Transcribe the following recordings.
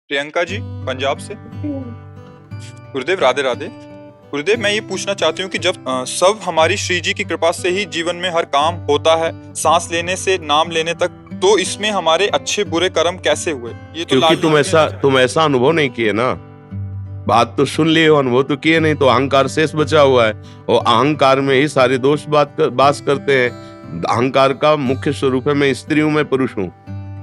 प्रियंका जी, पंजाब से। गुरुदेव राधे राधे। गुरुदेव, मैं ये पूछना चाहती हूँ कि जब सब हमारी श्री जी की कृपा से ही जीवन में हर काम होता है, सांस लेने से नाम लेने तक, तो इसमें हमारे अच्छे बुरे कर्म कैसे हुए? ये तो क्योंकि लाडली तुम ऐसा अनुभव नहीं किए ना। बात तो सुन लिए हो, अनुभव तो किए नहीं, तो अहंकार शेष बचा हुआ है और अहंकार में ही सारे दोष बास करते हैं। अहंकार का मुख्य स्वरूप है मैं स्त्री हूं, मैं पुरुष हूं।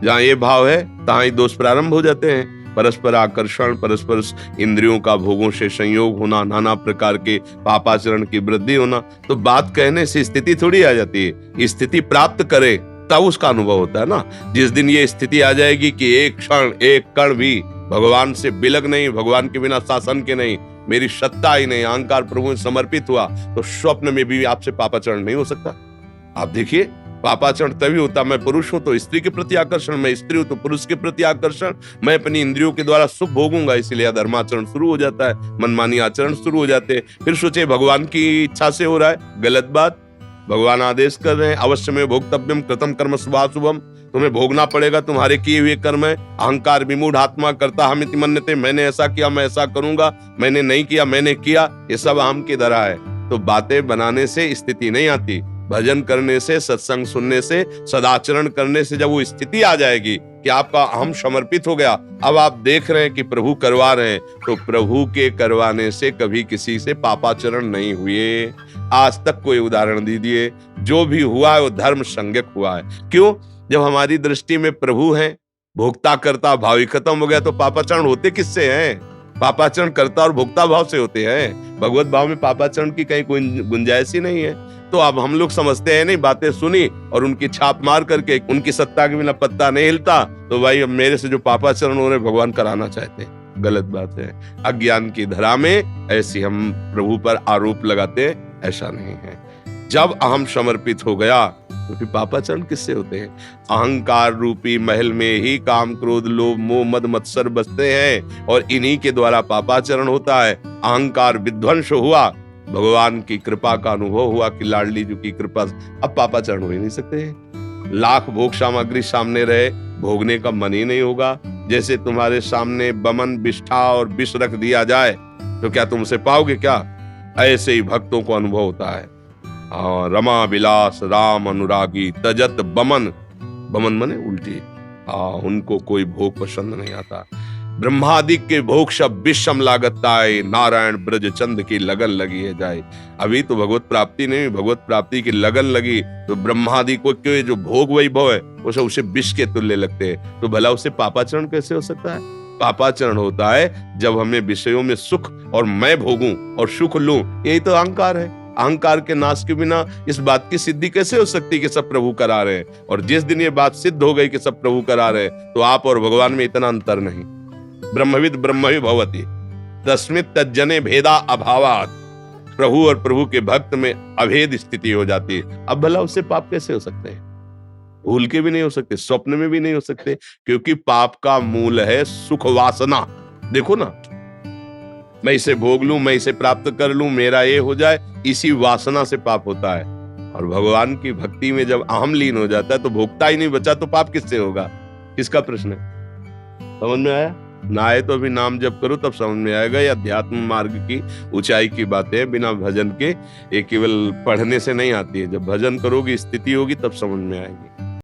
जहाँ ये भाव है तहाँ ही दोष प्रारंभ हो जाते हैं। परस्पर आकर्षण, परस्पर इंद्रियों का भोगों से संयोग होना, नाना प्रकार के पापाचरण की वृद्धि होना। तो बात कहने से स्थिति थोड़ी आ जाती है, स्थिति प्राप्त करे तब उसका अनुभव होता है ना। जिस दिन ये स्थिति आ जाएगी कि एक क्षण एक कण भी भगवान से बिलग नहीं, भगवान के बिना शासन के नहीं, मेरी सत्ता ही नहीं, अहंकार प्रभु में समर्पित हुआ, तो स्वप्न में भी आपसे पापाचरण नहीं हो सकता। आप देखिए, पापाचरण तभी होता, मैं पुरुष हूं तो स्त्री के प्रति आकर्षण, मैं स्त्री हूं तो पुरुष के प्रति आकर्षण, मैं अपनी इंद्रियों के द्वारा सुख भोगूंगा, इसलिए धर्माचरण शुरू हो जाता है, मनमानी आचरण शुरू हो जाते हैं। फिर सोचे भगवान की इच्छा से हो रहा है, गलत बात। भगवान आदेश कर रहे हैं, अवश्य में भोक्तव्यम कृतम कर्म शुभाशुभम, तुम्हें भोगना पड़ेगा तुम्हारे किए हुए कर्म है। अहंकार विमूढ़ आत्मा करता हमिति मन्यते, मैंने ऐसा किया मैं ऐसा करूंगा, मैंने नहीं किया मैंने किया, ये सब अहम की धरा है। तो बातें बनाने से स्थिति नहीं आती, भजन करने से, सत्संग सुनने से, सदाचरण करने से जब वो स्थिति आ जाएगी कि आपका अहम समर्पित हो गया, अब आप देख रहे हैं कि प्रभु करवा रहे हैं, तो प्रभु के करवाने से कभी किसी से पापाचरण नहीं हुए। आज तक कोई उदाहरण दीजिए, जो भी हुआ है वो धर्म संज्ञक हुआ है। क्यों? जब हमारी दृष्टि में प्रभु हैं, भोक्ता करता भाव ही खत्म हो गया, तो पापाचरण होते किससे हैं? पापाचरण करता और भोक्ता भाव से होते हैं। भगवत भाव में पापाचरण की कहीं कोई गुंजाइश ही नहीं है। तो अब हम लोग समझते हैं नहीं, बातें सुनी और उनकी छाप मार करके उनकी सत्ता के बिना पत्ता नहीं हिलता, तो भाई अब मेरे से जो पापाचरण हो रहे भगवान कराना चाहते हैं। गलत बात है। अज्ञान की धरा में ऐसी हम प्रभु पर आरोप लगाते हैं, ऐसा नहीं है। जब अहम समर्पित हो गया तो फिर पापाचरण किससे होते हैं? अहंकार रूपी महल में ही काम क्रोध लोभ मोह मद मत्सर बसते हैं और इन्हीं के द्वारा पापाचरण होता है। अहंकार विध्वंस हुआ, भगवान की कृपा का अनुभव हुआ कि लाडली जी की कृपा, अब पापाचरण हो ही नहीं सकते। लाख भोग सामग्री सामने रहे, भोगने का मन ही नहीं होगा। जैसे तुम्हारे सामने बमन विष्ठा और विष रख दिया जाए तो क्या तुम उसे पाओगे क्या? ऐसे ही भक्तों को अनुभव होता है। रमा विलास राम अनुरागी तजत बमन, बमन मने उल्टी। उनको कोई भोग पसंद नहीं आता। ब्रह्मादिक के भोग सब विषम लागताए, नारायण ब्रज चंद की लगन लगी है जाए। अभी तो भगवत प्राप्ति नहीं, भगवत प्राप्ति की लगन लगी तो ब्रह्मादि को क्यों जो भोग वैभव है उसे विष के तुल्य लगते हैं। तो भला उसे पापाचरण कैसे हो सकता है? पापाचरण होता है जब हमें विषयों में सुख और मैं भोगूं और सुख लूं, यही तो अहंकार है। अहंकार के नाश के बिना इस बात की सिद्धि कैसे हो सकती कि सब प्रभु करा रहे हैं? और जिस दिन ये बात सिद्ध हो गई कि सब प्रभु करा रहे हैं, तो आप और भगवान में इतना अंतर नहीं। ब्रह्मविद ब्रह्मवि भवति तस्मित् तज्जने भेदा अभावात्, प्रभु और प्रभु के भक्त में अभेद स्थिति हो जाती है। अब भला उससे पाप कैसे हो सकते हैं? भूल के भी नहीं हो सकते, स्वप्न में भी नहीं हो सकते, क्योंकि पाप का मूल है सुख वासना। देखो ना, मैं इसे भोग लूं, मैं इसे प्राप्त कर लूं, मेरा ये हो जाए, इसी वासना से पाप होता है। और भगवान की भक्ति में जब अहम लीन हो जाता है तो भोगता ही नहीं बचा, तो पाप किससे होगा? किसका प्रश्न है? समझ में आया? ना आए तो अभी नाम जप करो, तब समझ में आएगा। ये अध्यात्म मार्ग की ऊंचाई की बातें बिना भजन के, ये केवल पढ़ने से नहीं आती है। जब भजन करोगी, स्थिति होगी, तब समझ में आएगी।